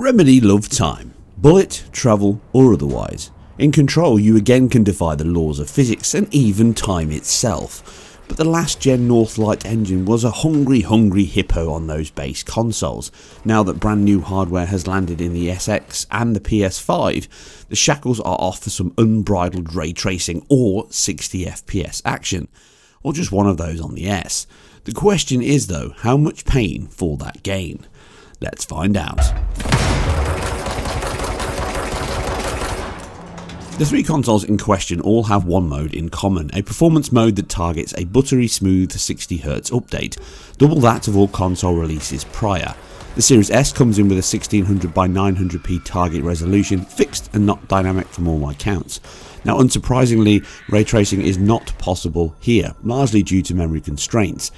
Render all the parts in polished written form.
Remedy love time, bullet, travel or otherwise. In Control you again can defy the laws of physics and even time itself. But the last gen Northlight Engine was a hungry hippo on those base consoles. Now that brand new hardware has landed in the SX and the PS5, the shackles are off for some unbridled ray tracing or 60 FPS action. Or just one of those on the S. The question is though, how much pain for that gain? Let's find out. The three consoles in question all have one mode in common, a performance mode that targets a buttery smooth 60Hz update, double that of all console releases prior. The Series S comes in with a 1600x900p target resolution, fixed and not dynamic from all my counts. Now unsurprisingly, ray tracing is not possible here, largely due to memory constraints.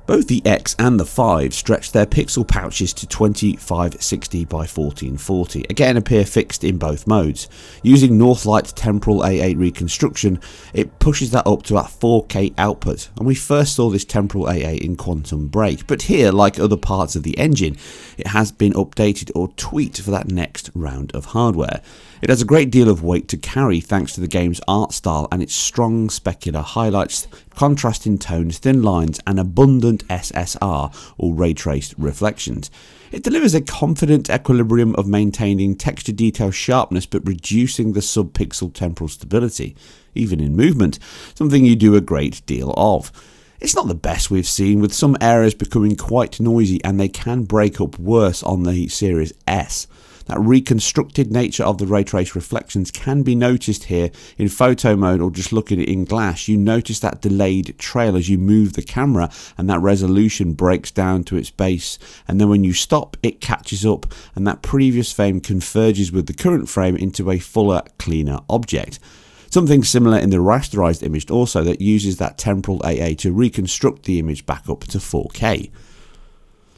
Both the X and the 5 stretch their pixel pouches to 2560x1440, again appear fixed in both modes. Using Northlight temporal A8 reconstruction, it pushes that up to a 4K output, and we first saw this temporal A8 in Quantum Break, but here, like other parts of the engine, it has been updated or tweaked for that next round of hardware. It has a great deal of weight to carry thanks to the game's art style and its strong specular highlights, contrasting tones, thin lines and abundant SSR or ray traced reflections. It delivers a confident equilibrium of maintaining texture detail sharpness but reducing the sub-pixel temporal stability, even in movement, something you do a great deal of. It's not the best we've seen, with some areas becoming quite noisy and they can break up worse on the Series S. That reconstructed nature of the ray trace reflections can be noticed here in photo mode or just look at it in glass. You notice that delayed trail as you move the camera and that resolution breaks down to its base, and then when you stop it catches up and that previous frame converges with the current frame into a fuller, cleaner object. Something similar in the rasterized image also that uses that temporal AA to reconstruct the image back up to 4K.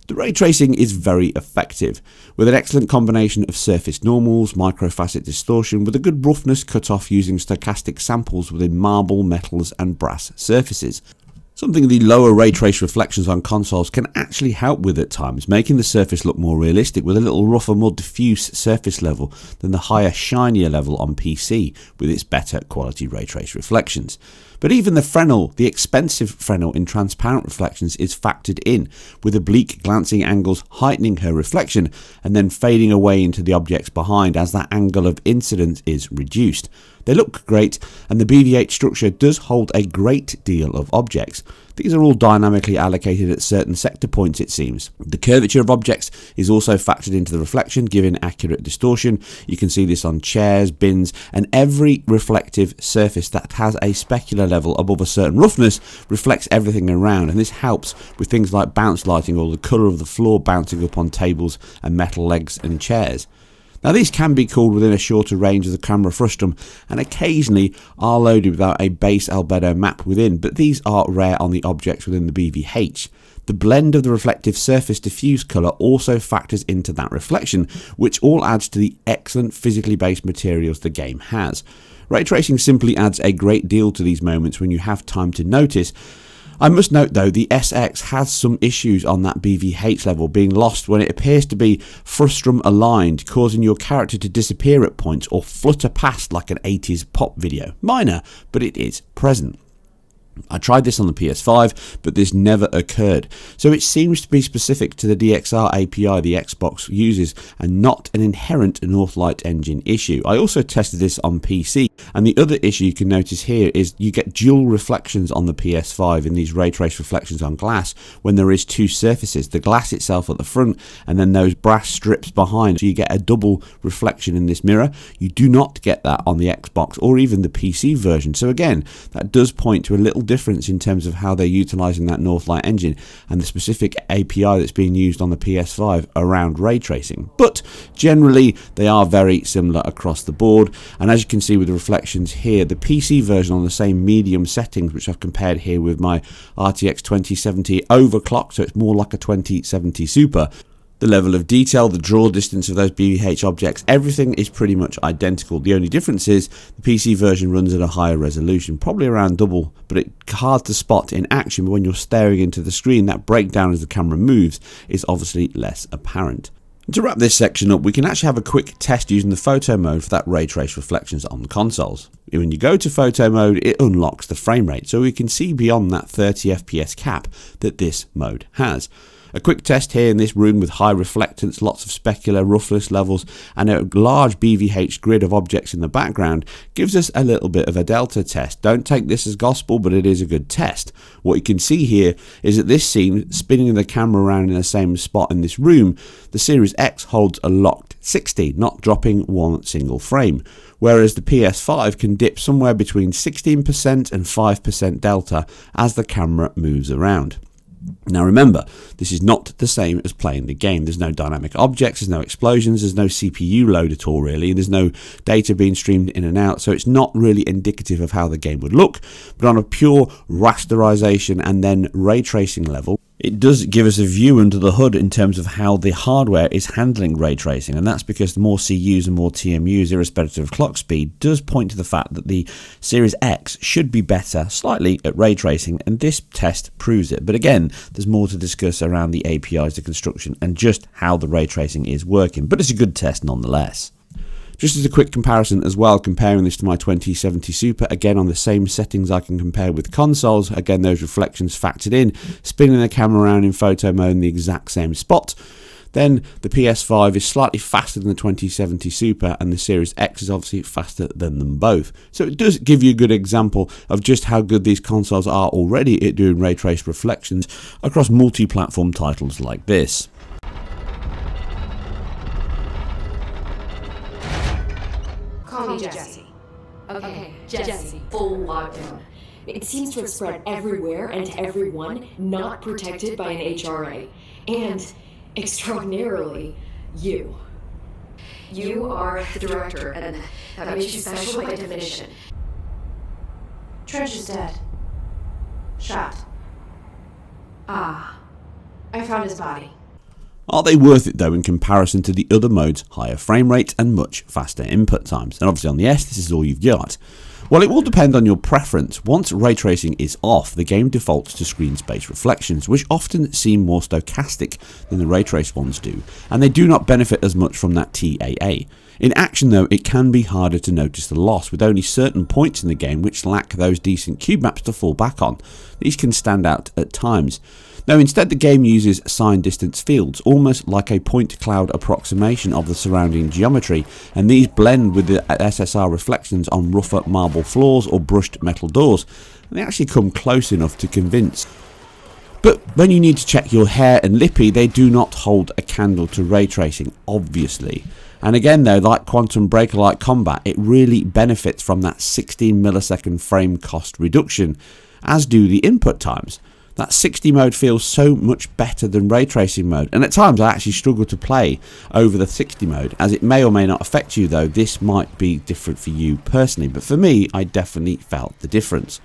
The ray tracing is very effective, with an excellent combination of surface normals, microfacet distortion, with a good roughness cutoff using stochastic samples within marble, metals and brass surfaces. Something the lower ray trace reflections on consoles can actually help with at times, making the surface look more realistic with a little rougher, more diffuse surface level than the higher, shinier level on PC with its better quality ray trace reflections. But even the Fresnel, the expensive Fresnel in transparent reflections, is factored in, with oblique glancing angles heightening her reflection and then fading away into the objects behind as that angle of incidence is reduced. They look great, and the BV8 structure does hold a great deal of objects. These are all dynamically allocated at certain sector points, it seems. The curvature of objects is also factored into the reflection, giving accurate distortion. You can see this on chairs, bins, and every reflective surface that has a specular level above a certain roughness reflects everything around, and this helps with things like bounce lighting or the colour of the floor bouncing up on tables and metal legs and chairs. Now these can be cooled within a shorter range of the camera frustum and occasionally are loaded without a base albedo map within, but these are rare on the objects within the BVH. The blend of the reflective surface diffuse colour also factors into that reflection, which all adds to the excellent physically based materials the game has. Ray tracing simply adds a great deal to these moments when you have time to notice. I must note though, the SX has some issues on that BVH level, being lost when it appears to be frustum aligned, causing your character to disappear at points or flutter past like an 80s pop video. Minor, but it is present. I tried this on the PS5, but this never occurred, so it seems to be specific to the DXR API the Xbox uses and not an inherent Northlight Engine issue. I also tested this on PC, and the other issue you can notice here is you get dual reflections on the PS5 in these ray trace reflections on glass when there is two surfaces, the glass itself at the front and then those brass strips behind, so you get a double reflection in this mirror. You do not get that on the Xbox or even the PC version, so again that does point to a little difference in terms of how they're utilizing that Northlight engine and the specific API that's being used on the PS5 around ray tracing. But generally they are very similar across the board, and as you can see with the reflections here, the PC version on the same medium settings, which I've compared here with my RTX 2070 overclocked, so it's more like a 2070 Super. The level of detail, the draw distance of those BVH objects, everything is pretty much identical. The only difference is the PC version runs at a higher resolution, probably around double, but it's hard to spot in action. But when you're staring into the screen, that breakdown as the camera moves is obviously less apparent. To wrap this section up, we can actually have a quick test using the photo mode for that ray trace reflections on the consoles. When you go to photo mode, it unlocks the frame rate, so we can see beyond that 30 FPS cap that this mode has. A quick test here in this room with high reflectance, lots of specular roughness levels and a large BVH grid of objects in the background gives us a little bit of a delta test. Don't take this as gospel, but it is a good test. What you can see here is that this scene, spinning the camera around in the same spot in this room, the Series X holds a locked 60, not dropping one single frame, whereas the PS5 can dip somewhere between 16% and 5% delta as the camera moves around. Now remember, this is not the same as playing the game. There's no dynamic objects, there's no explosions, there's no CPU load at all really, there's no data being streamed in and out, so it's not really indicative of how the game would look, but on a pure rasterization and then ray tracing level, it does give us a view under the hood in terms of how the hardware is handling ray tracing, and that's because the more CUs and more TMUs, irrespective of clock speed, does point to the fact that the Series X should be better slightly at ray tracing, and this test proves it. But again, there's more to discuss around the APIs, the construction, and just how the ray tracing is working, but it's a good test nonetheless. Just as a quick comparison as well, comparing this to my 2070 Super, again on the same settings I can compare with consoles, again those reflections factored in, spinning the camera around in photo mode in the exact same spot. Then the PS5 is slightly faster than the 2070 Super, and the Series X is obviously faster than them both. So it does give you a good example of just how good these consoles are already at doing ray trace reflections across multi-platform titles like this. Call me Jesse. Okay, Jesse, full lockdown. It seems to have spread everywhere and to everyone not protected by an HRA. And, extraordinarily, you. You are the director, and that makes you special by definition. Trench is dead. Shot. Ah. I found his body. Are they worth it though in comparison to the other modes' higher frame rate and much faster input times? And obviously on the S this is all you've got. Well, it will depend on your preference. Once ray tracing is off, the game defaults to screen space reflections, which often seem more stochastic than the ray trace ones do, and they do not benefit as much from that TAA. In action though, it can be harder to notice the loss, with only certain points in the game which lack those decent cube maps to fall back on. These can stand out at times. Now instead the game uses assigned distance fields, almost like a point cloud approximation of the surrounding geometry, and these blend with the SSR reflections on rougher marble floors or brushed metal doors, and they actually come close enough to convince. But when you need to check your hair and lippy, they do not hold a candle to ray tracing, obviously. And again though, like Quantum Break-like combat, it really benefits from that 16 millisecond frame cost reduction, as do the input times. That 60 mode feels so much better than ray tracing mode, and at times I actually struggle to play over the 60 mode, as it may or may not affect you though. This might be different for you personally, but for me I definitely felt the difference.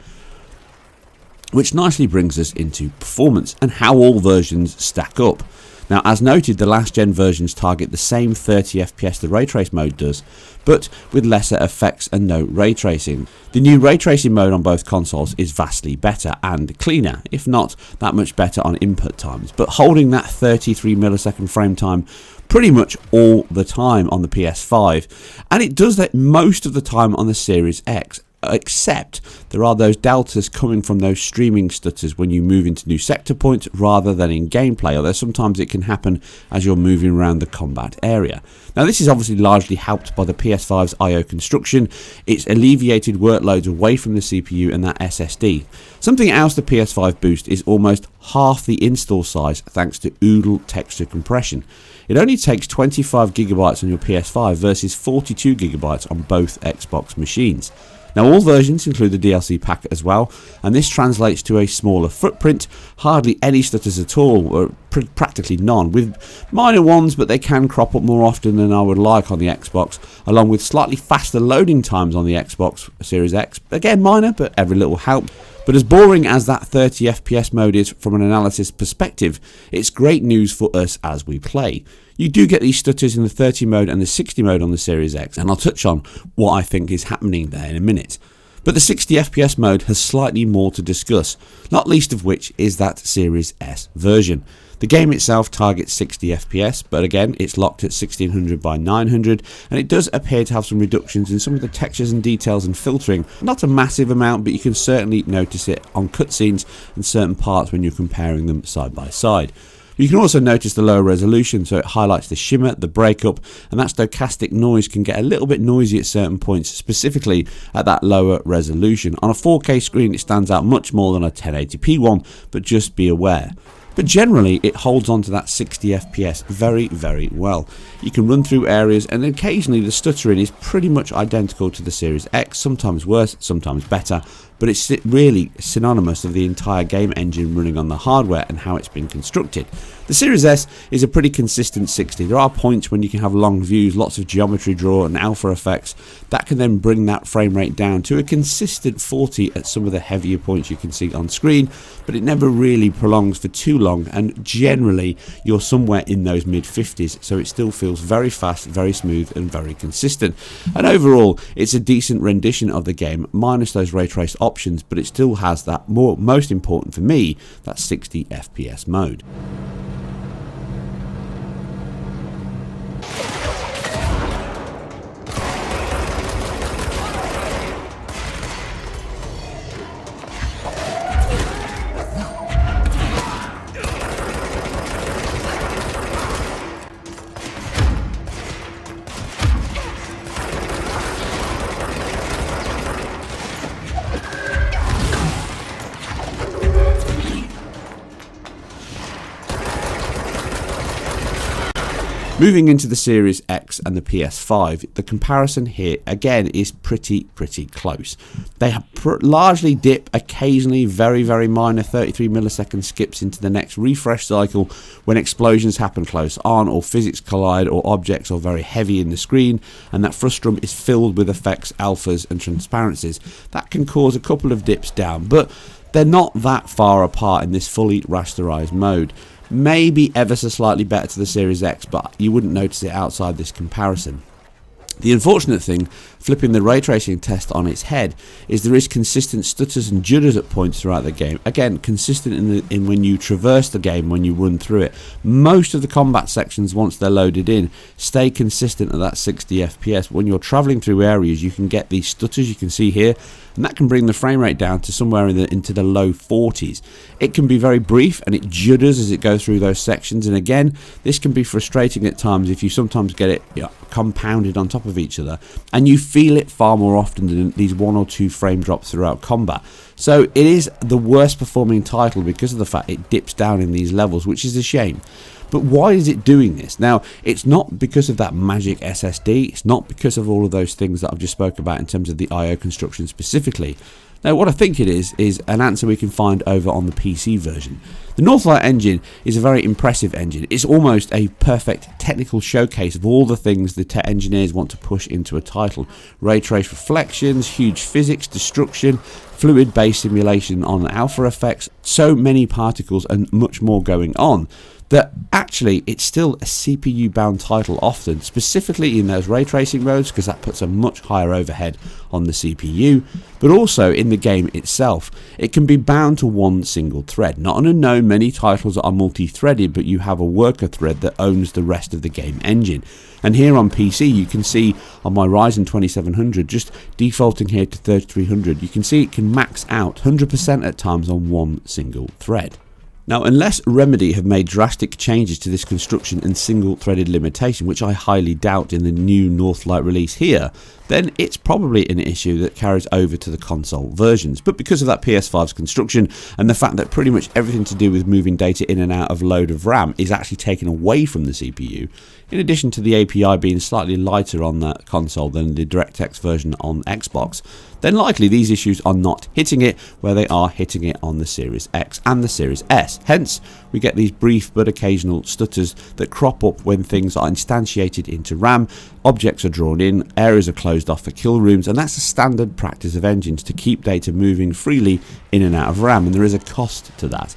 Which nicely brings us into performance and how all versions stack up. Now as noted, the last gen versions target the same 30 FPS the ray trace mode does, but with lesser effects and no ray tracing. The new ray tracing mode on both consoles is vastly better and cleaner, if not that much better on input times, but holding that 33 millisecond frame time pretty much all the time on the PS5, and it does that most of the time on the Series X. Except there are those deltas coming from those streaming stutters when you move into new sector points rather than in gameplay, although sometimes it can happen as you're moving around the combat area. Now this is obviously largely helped by the PS5's I/O construction. It's alleviated workloads away from the CPU and that SSD. Something else the PS5 boosts is almost half the install size thanks to Oodle texture compression. It only takes 25GB on your PS5 versus 42GB on both Xbox machines. Now all versions include the DLC pack as well, and this translates to a smaller footprint, hardly any stutters at all, or practically none, with minor ones, but they can crop up more often than I would like on the Xbox, along with slightly faster loading times on the Xbox Series X. Again minor, but every little helps. But as boring as that 30 FPS mode is from an analysis perspective, it's great news for us as we play. You do get these stutters in the 30 mode and the 60 mode on the Series X, and I'll touch on what I think is happening there in a minute. But the 60 FPS mode has slightly more to discuss, not least of which is that Series S version. The game itself targets 60 FPS, but again it's locked at 1600 by 900, and it does appear to have some reductions in some of the textures and details and filtering. Not a massive amount, but you can certainly notice it on cutscenes and certain parts when you're comparing them side by side. You can also notice the lower resolution, so it highlights the shimmer, the breakup, and that stochastic noise can get a little bit noisy at certain points, specifically at that lower resolution. On a 4K screen it stands out much more than a 1080p one, but just be aware. But generally it holds on to that 60 FPS very well. You can run through areas, and occasionally the stuttering is pretty much identical to the Series X, sometimes worse, sometimes better, but it's really synonymous of the entire game engine running on the hardware and how it's been constructed. The Series S is a pretty consistent 60. There are points when you can have long views, lots of geometry draw and alpha effects that can then bring that frame rate down to a consistent 40 at some of the heavier points you can see on screen, but it never really prolongs for too long, and generally you're somewhere in those mid 50s, so it still feels very fast, very smooth and very consistent. And overall it's a decent rendition of the game minus those ray trace options, but it still has that most important for me, that 60 FPS mode. Moving into the Series X and the PS5, the comparison here again is pretty close. They largely dip occasionally, very minor 33 millisecond skips into the next refresh cycle when explosions happen close on, or physics collide, or objects are very heavy in the screen, and that frustum is filled with effects, alphas and transparencies. That can cause a couple of dips down, but they're not that far apart in this fully rasterized mode. Maybe ever so slightly better to the Series X, but you wouldn't notice it outside this comparison. The unfortunate thing, flipping the ray tracing test on its head, is there is consistent stutters and judders at points throughout the game. Again, consistent in when you traverse the game, when you run through it. Most of the combat sections, once they're loaded in, stay consistent at that 60 FPS. When you're travelling through areas, you can get these stutters you can see here, and that can bring the frame rate down to somewhere into the low 40s. It can be very brief and it judders as it goes through those sections, and again, this can be frustrating at times if you sometimes get it compounded on top of each other, and you feel it far more often than these 1 or 2 frame drops throughout combat. So it is the worst performing title because of the fact it dips down in these levels, which is a shame. But why is it doing this? Now, it's not because of that magic SSD, it's not because of all of those things that I've just spoke about in terms of the IO construction specifically. Now, what I think it is an answer we can find over on the PC version. The Northlight Engine is a very impressive engine. It's almost a perfect technical showcase of all the things the engineers want to push into a title. Ray trace reflections, huge physics, destruction, fluid-based simulation on alpha effects, so many particles and much more going on, that actually it's still a CPU bound title often, specifically in those ray tracing modes, because that puts a much higher overhead on the CPU, but also in the game itself. It can be bound to one single thread. Not unknown, many titles are multi-threaded, but you have a worker thread that owns the rest of the game engine. And here on PC you can see on my Ryzen 2700, just defaulting here to 3300, you can see it can max out 100% at times on one single thread. Now, unless Remedy have made drastic changes to this construction and single-threaded limitation, which I highly doubt in the new Northlight release here, then it's probably an issue that carries over to the console versions. But because of that PS5's construction and the fact that pretty much everything to do with moving data in and out of load of RAM is actually taken away from the CPU, in addition to the API being slightly lighter on that console than the DirectX version on Xbox, then likely these issues are not hitting it where they are hitting it on the Series X and the Series S. Hence, we get these brief but occasional stutters that crop up when things are instantiated into RAM, objects are drawn in, areas are closed off for kill rooms, and that's a standard practice of engines to keep data moving freely in and out of RAM, and there is a cost to that.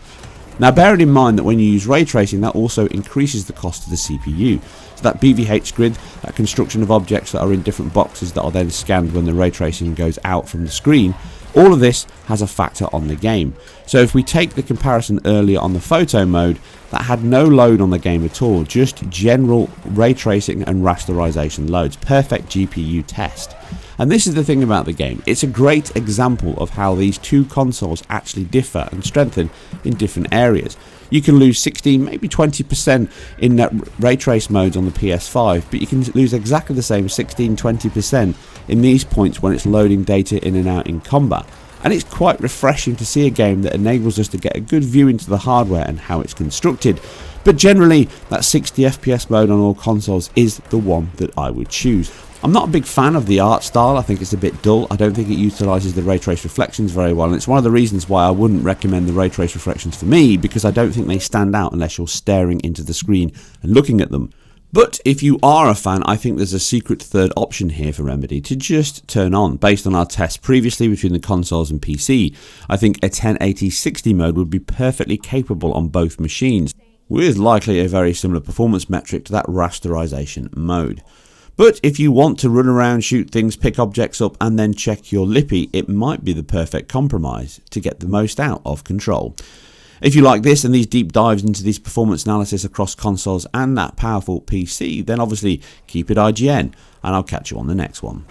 Now, bearing in mind that when you use ray tracing, that also increases the cost of the CPU. So that BVH grid, that construction of objects that are in different boxes that are then scanned when the ray tracing goes out from the screen, All of this has a factor on the game. So if we take the comparison earlier on the photo mode, that had no load on the game at all, just general ray tracing and rasterization loads, perfect GPU test. And this is the thing about the game, it's a great example of how these two consoles actually differ and strengthen in different areas. You can lose 16, maybe 20% in that ray trace modes on the PS5, but you can lose exactly the same 16-20% in these points when it's loading data in and out in combat. And it's quite refreshing to see a game that enables us to get a good view into the hardware and how it's constructed. But generally, that 60 FPS mode on all consoles is the one that I would choose. I'm not a big fan of the art style, I think it's a bit dull, I don't think it utilises the ray trace reflections very well, and it's one of the reasons why I wouldn't recommend the ray trace reflections for me, because I don't think they stand out unless you're staring into the screen and looking at them. But if you are a fan, I think there's a secret third option here for Remedy to just turn on. Based on our tests previously between the consoles and PC, I think a 1080-60 mode would be perfectly capable on both machines, with likely a very similar performance metric to that rasterization mode. But if you want to run around, shoot things, pick objects up and then check your lippy, it might be the perfect compromise to get the most out of Control. If you like this and these deep dives into these performance analysis across consoles and that powerful PC, then obviously keep it IGN, and I'll catch you on the next one.